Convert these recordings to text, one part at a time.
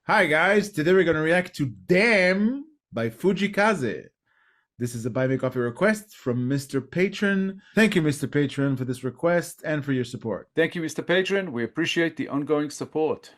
Hi guys, today we're going to react to Damn by Fujii Kaze. This is a Buy Me Coffee request from Mr. Patron. Thank you, Mr. Patron, for this request and for your support. Thank you, Mr. Patron. We appreciate the ongoing support.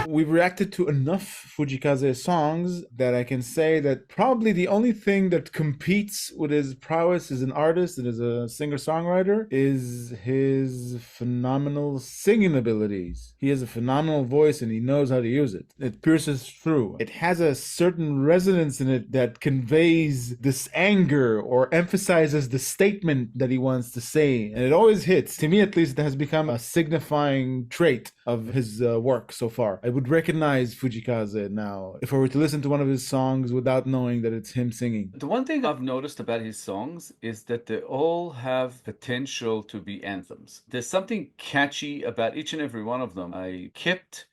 We've reacted to enough Fujii Kaze songs that I can say that probably the only thing that competes with his prowess as an artist and as a singer-songwriter is his phenomenal singing abilities. He has a phenomenal voice and he knows how to use it. It pierces through. It has a certain resonance in it that conveys this anger or emphasizes the statement that he wants to say. And it always hits. To me, at least, it has become a signifying trait of his work so far. I would recognize Fujii Kaze now if I were to listen to one of his songs without knowing that it's him singing. The one thing I've noticed about his songs is that they all have potential to be anthems. There's something catchy about each and every one of them. I kept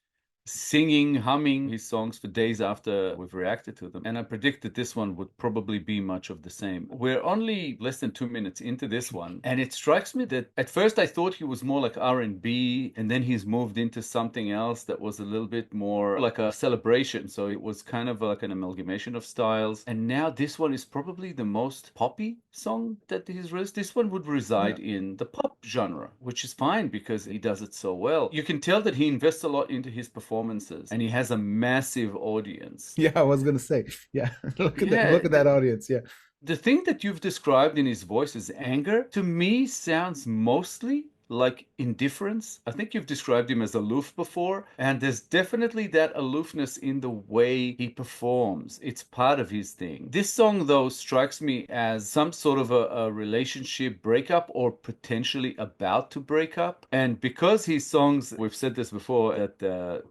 singing, humming his songs for days after we've reacted to them. And I predict that this one would probably be much of the same. We're only less than 2 minutes into this one. And it strikes me that at first I thought he was more like R&B, and then he's moved into something else that was a little bit more like a celebration. So it was kind of like an amalgamation of styles. And now this one is probably the most poppy song that he's released. This one would reside in the pop genre, which is fine because he does it so well. You can tell that he invests a lot into his performances and he has a massive audience. Yeah, I was gonna say, yeah, look at that audience. Yeah. The thing that you've described in his voice as anger, to me sounds mostly like indifference. I think you've described him as aloof before, and there's definitely that aloofness in the way he performs. It's part of his thing. This song, though, strikes me as some sort of a relationship breakup or potentially about to break up. And because his songs, we've said this before, that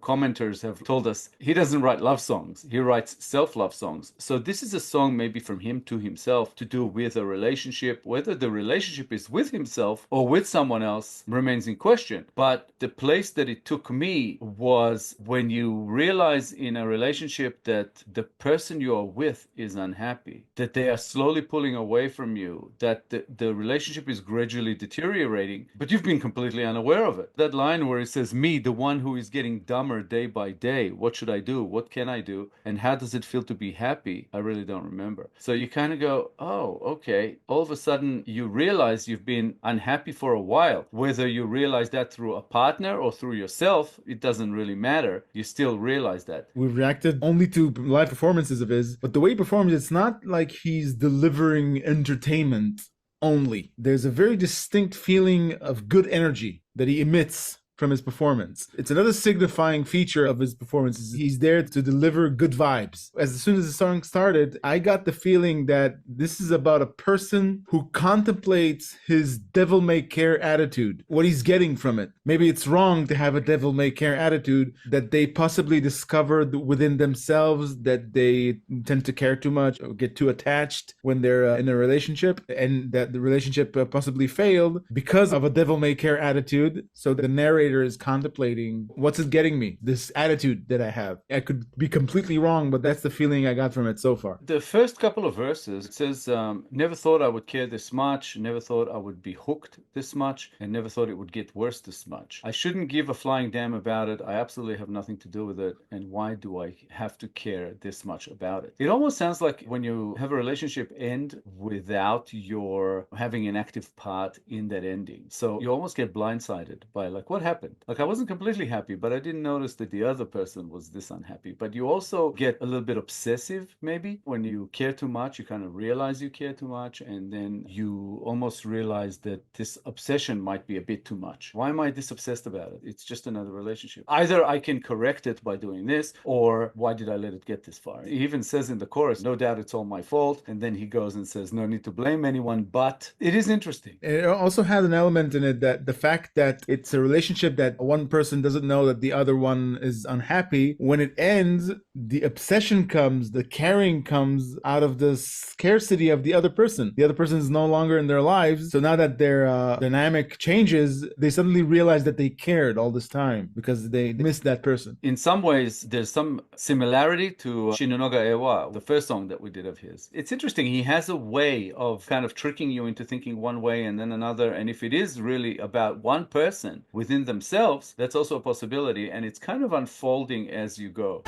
commenters have told us, he doesn't write love songs. He writes self-love songs. So this is a song maybe from him to himself to do with a relationship. Whether the relationship is with himself or with someone else remains in question. But the place that it took me was when you realize in a relationship that the person you are with is unhappy, that they are slowly pulling away from you, that the relationship is gradually deteriorating, but you've been completely unaware of it. That line where it says, me, the one who is getting dumber day by day, what should I do? What can I do? And how does it feel to be happy? I really don't remember. So you kind of go, oh, okay. All of a sudden you realize you've been unhappy for a while. Whether you realize that through a partner or through yourself, it doesn't really matter. You still realize that. We reacted only to live performances of his, but the way he performs, it's not like he's delivering entertainment only. There's a very distinct feeling of good energy that he emits from his performance. It's another signifying feature of his performance. Is he's there to deliver good vibes. As soon as the song started, I got the feeling that this is about a person who contemplates his devil-may-care attitude, what he's getting from it. Maybe it's wrong to have a devil-may-care attitude that they possibly discovered within themselves, that they tend to care too much or get too attached when they're in a relationship, and that the relationship possibly failed because of a devil-may-care attitude. So the narrator is contemplating, what's it getting me? This attitude that I have. I could be completely wrong, but that's the feeling I got from it so far. The first couple of verses, it says, never thought I would care this much, never thought I would be hooked this much, and never thought it would get worse this much. I shouldn't give a flying damn about it. I absolutely have nothing to do with it. And why do I have to care this much about it? It almost sounds like when you have a relationship end without your having an active part in that ending. So you almost get blindsided by like, what happened? Like, I wasn't completely happy, but I didn't notice that the other person was this unhappy. But you also get a little bit obsessive, maybe. When you care too much, you kind of realize you care too much, and then you almost realize that this obsession might be a bit too much. Why am I this obsessed about it? It's just another relationship. Either I can correct it by doing this, or why did I let it get this far? He even says in the chorus, no doubt it's all my fault. And then he goes and says, no need to blame anyone, but it is interesting. It also has an element in it that the fact that it's a relationship that one person doesn't know that the other one is unhappy, when it ends, the obsession comes, the caring comes out of the scarcity of the other person. The other person is no longer in their lives. So now that their dynamic changes, they suddenly realize that they cared all this time because they missed that person. In some ways, there's some similarity to Shinonoga Ewa, the first song that we did of his. It's interesting. He has a way of kind of tricking you into thinking one way and then another. And if it is really about one person within themselves, that's also a possibility. And it's kind of unfolding as you go.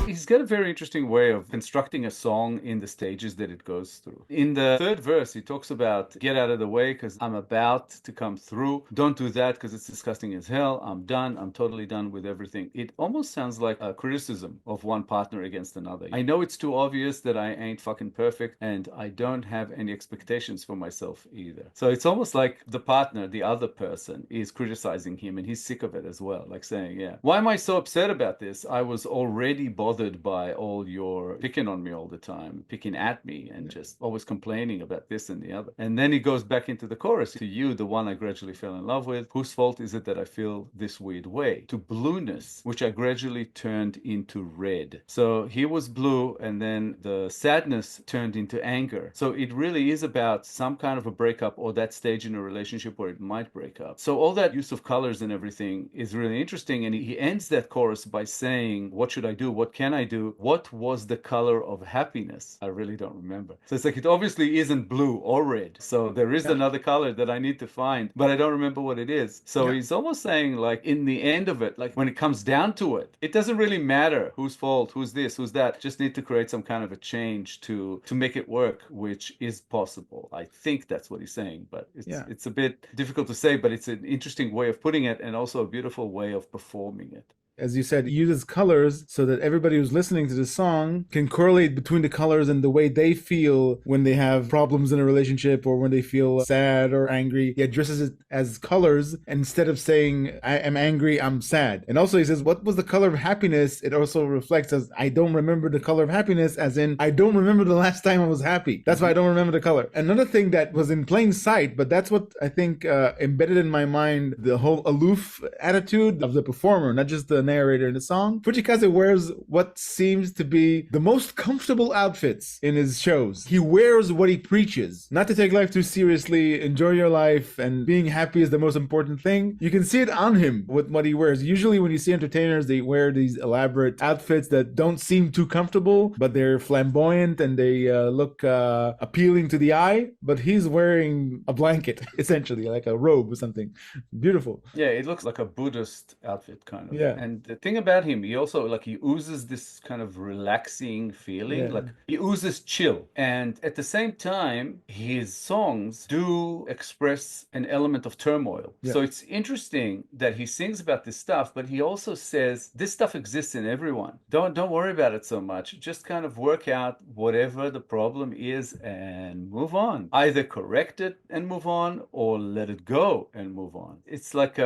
He's got a very interesting way of constructing a song in the stages that it goes through. In the third verse, he talks about, get out of the way because I'm about to come through. Don't do that because it's disgusting as hell. I'm done. I'm totally done with everything. It almost sounds like a criticism of one partner against another. I know it's too obvious that I ain't fucking perfect, and I don't have any expectations for myself either. So it's almost like the partner, the other person, is criticizing him, and he's sick of it as well. Like saying, yeah, why am I so upset about this? I was already bothered by all your picking on me all the time, picking at me, and just always complaining about this and the other. And then he goes back into the chorus, to you, the one I gradually fell in love with, whose fault is it that I feel this weird way? To blueness, which I gradually turned into red. So he was blue, and then the sadness turned into anger. So it really is about some kind of a breakup, or that stage in a relationship where it might break up. So all that use of colors and everything is really interesting. And he ends that chorus by saying, what should I do? What can I do? do, what was the color of happiness? I really don't remember. So it's like, it obviously isn't blue or red. So there is Yeah. another color that I need to find, but I don't remember what it is. So Yeah. he's almost saying, like, in the end of it, like when it comes down to it, it doesn't really matter whose fault, who's this, who's that. Just need to create some kind of a change to make it work, which is possible. I think that's what he's saying, but Yeah. it's a bit difficult to say, but it's an interesting way of putting it and also a beautiful way of performing it. As you said, uses colors so that everybody who's listening to the song can correlate between the colors and the way they feel when they have problems in a relationship or when they feel sad or angry. He addresses it as colors, and instead of saying, I am angry, I'm sad. And also he says, what was the color of happiness? It also reflects as, I don't remember the color of happiness, as in, I don't remember the last time I was happy. That's why I don't remember the color. Another thing that was in plain sight, but that's what I think embedded in my mind, the whole aloof attitude of the performer, not just the narrator in the song. Fujii Kaze wears what seems to be the most comfortable outfits in his shows. He wears what he preaches. Not to take life too seriously, enjoy your life, and being happy is the most important thing. You can see it on him with what he wears. Usually when you see entertainers, they wear these elaborate outfits that don't seem too comfortable, but they're flamboyant and they look appealing to the eye. But he's wearing a blanket, essentially, like a robe or something. Beautiful. Yeah, it looks like a Buddhist outfit, kind of. Yeah. And the thing about him, he also, like, he oozes this kind of relaxing feeling. Yeah. Like, he oozes chill. And at the same time, his songs do express an element of turmoil. Yeah. So it's interesting that he sings about this stuff, but he also says this stuff exists in everyone. Don't worry about it so much. Just kind of work out whatever the problem is and move on. Either correct it and move on, or let it go and move on. It's like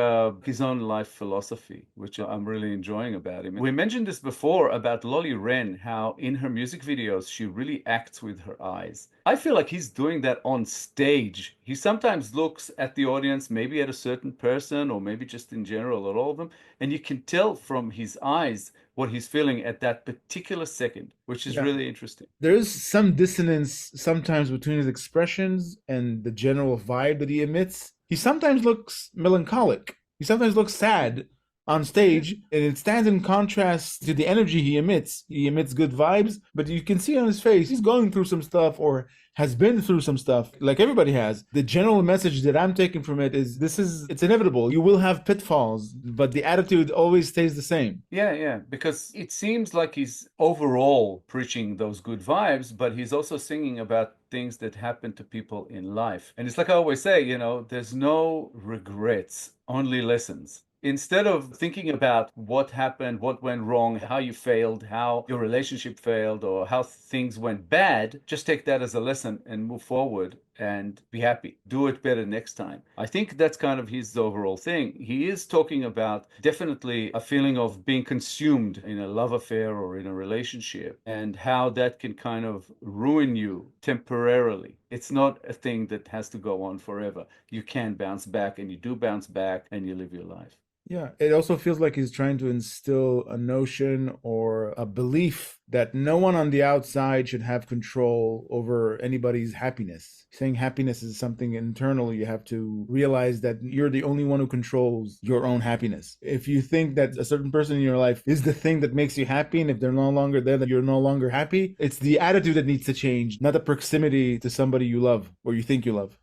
his own life philosophy, which I'm really enjoying about him. We mentioned this before about Loli Ren, how in her music videos, she really acts with her eyes. I feel like he's doing that on stage. He sometimes looks at the audience, maybe at a certain person, or maybe just in general at all of them, and you can tell from his eyes what he's feeling at that particular second, which is really interesting. There's some dissonance sometimes between his expressions and the general vibe that he emits. He sometimes looks melancholic. He sometimes looks sad on stage, and it stands in contrast to the energy he emits. He emits good vibes, but you can see on his face, he's going through some stuff or has been through some stuff, like everybody has. The general message that I'm taking from it is, it's inevitable. You will have pitfalls, but the attitude always stays the same. Yeah, because it seems like he's overall preaching those good vibes, but he's also singing about things that happen to people in life. And it's like I always say, there's no regrets, only lessons. Instead of thinking about what happened, what went wrong, how you failed, how your relationship failed, or how things went bad, just take that as a lesson and move forward and be happy. Do it better next time. I think that's kind of his overall thing. He is talking about definitely a feeling of being consumed in a love affair or in a relationship, and how that can kind of ruin you temporarily. It's not a thing that has to go on forever. You can bounce back, and you do bounce back, and you live your life. Yeah, it also feels like he's trying to instill a notion or a belief that no one on the outside should have control over anybody's happiness. Saying happiness is something internal. You have to realize that you're the only one who controls your own happiness. If you think that a certain person in your life is the thing that makes you happy, and if they're no longer there, that you're no longer happy, it's the attitude that needs to change, not the proximity to somebody you love or you think you love.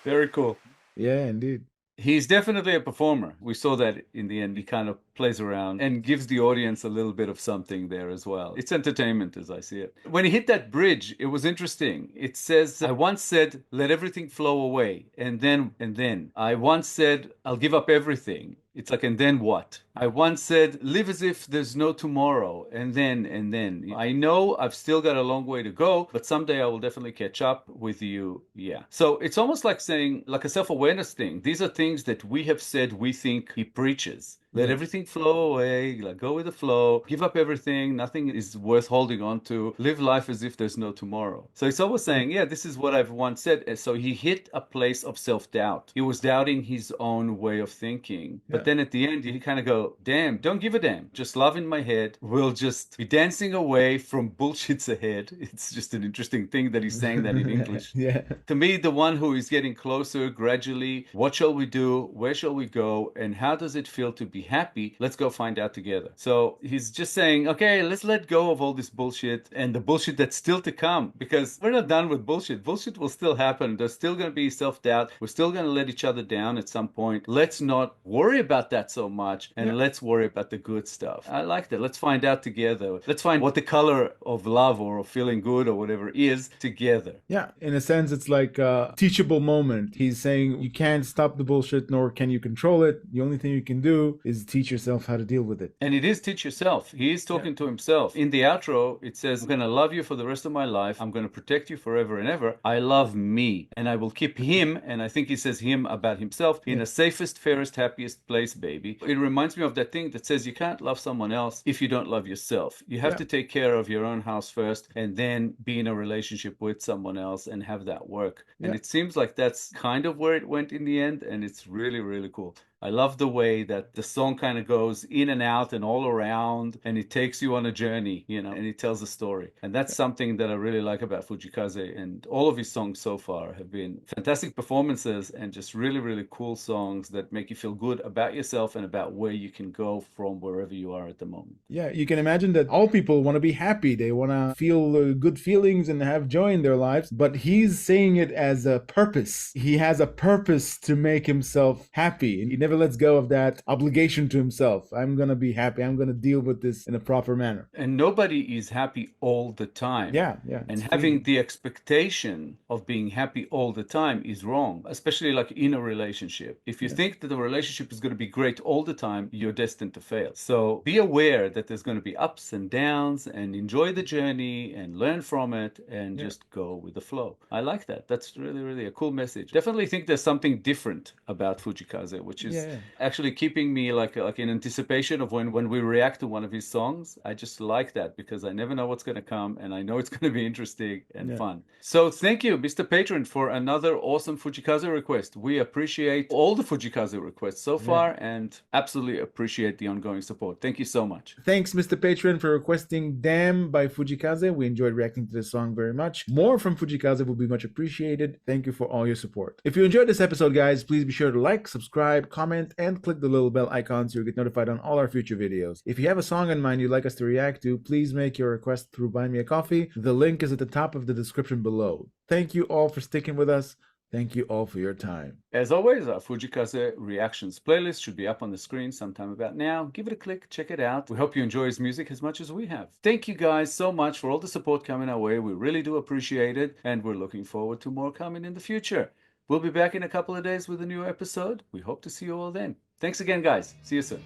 Very cool. Yeah, indeed. He's definitely a performer. We saw that in the end. He kind of plays around and gives the audience a little bit of something there as well. It's entertainment as I see it. When he hit that bridge, it was interesting. It says, I once said, let everything flow away. And then. I once said, I'll give up everything. It's like, and then what? I once said, live as if there's no tomorrow. And then. I know I've still got a long way to go, but someday I will definitely catch up with you. Yeah. So it's almost like saying, like a self awareness thing. These are things that we have said we think he preaches. Let Yeah. everything flow away, like go with the flow, give up everything, nothing is worth holding on to, live life as if there's no tomorrow. So he's always saying, yeah, this is what I've once said. And so he hit a place of self-doubt. He was doubting his own way of thinking. But Yeah. then at the end, he kind of go, damn, don't give a damn. Just love in my head. We'll just be dancing away from bullshits ahead. It's just an interesting thing that he's saying that in English. Yeah. To me, the one who is getting closer gradually, what shall we do? Where shall we go? And how does it feel to be happy? Let's go find out together. So he's just saying, okay, let's let go of all this bullshit and the bullshit that's still to come, because we're not done with bullshit. Bullshit will still happen. There's still going to be self-doubt. We're still going to let each other down at some point. Let's not worry about that so much, and let's worry about the good stuff. I like that. Let's find out together. Let's find what the color of love or of feeling good or whatever is together. Yeah, in a sense, it's like a teachable moment. He's saying you can't stop the bullshit, nor can you control it. The only thing you can do is teach yourself how to deal with it. And it is teach yourself. He is talking to himself. In the outro, it says, I'm going to love you for the rest of my life. I'm going to protect you forever and ever. I love me. And I will keep him, and I think he says him about himself, in the safest, fairest, happiest place, baby. It reminds me of that thing that says you can't love someone else if you don't love yourself. You have to take care of your own house first, and then be in a relationship with someone else and have that work. And it seems like that's kind of where it went in the end, and it's really, really cool. I love the way that the song kind of goes in and out and all around, and it takes you on a journey, you know, and it tells a story. And that's something that I really like about Fujii Kaze. And all of his songs so far have been fantastic performances and just really, really cool songs that make you feel good about yourself and about where you can go from wherever you are at the moment. Yeah, you can imagine that all people want to be happy. They want to feel good feelings and have joy in their lives. But he's saying it as a purpose. He has a purpose to make himself happy. And he never lets go of that obligation to himself. I'm going to be happy. I'm going to deal with this in a proper manner. And nobody is happy all the time. Yeah. And having the expectation of being happy all the time is wrong, especially like in a relationship. If you think that the relationship is going to be great all the time, you're destined to fail. So be aware that there's going to be ups and downs, and enjoy the journey and learn from it, and just go with the flow. I like that. That's really, really a cool message. Definitely think there's something different about Fujii Kaze, which is actually keeping me like in anticipation of when we react to one of his songs. I just like that because I never know what's going to come, and I know it's going to be interesting and fun. So thank you, Mr. Patron, for another awesome Fujii Kaze request. We appreciate all the Fujii Kaze requests so far, and absolutely appreciate the ongoing support. Thank you so much. Thanks, Mr. Patron, for requesting Damn by Fujii Kaze. We enjoyed reacting to this song very much. More from Fujii Kaze will be much appreciated. Thank you for all your support. If you enjoyed this episode, guys, please be sure to like, subscribe, comment, and click the little bell icon so you get notified on all our future videos. If you have a song in mind you'd like us to react to, please make your request through BuyMeACoffee. The link is at the top of the description below. Thank you all for sticking with us. Thank you all for your time. As always, our Fujii Kaze reactions playlist should be up on the screen sometime about now. Give it a click, check it out. We hope you enjoy his music as much as we have. Thank you guys so much for all the support coming our way. We really do appreciate it, and we're looking forward to more coming in the future. We'll be back in a couple of days with a new episode. We hope to see you all then. Thanks again, guys. See you soon.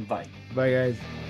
Bye. Bye, guys.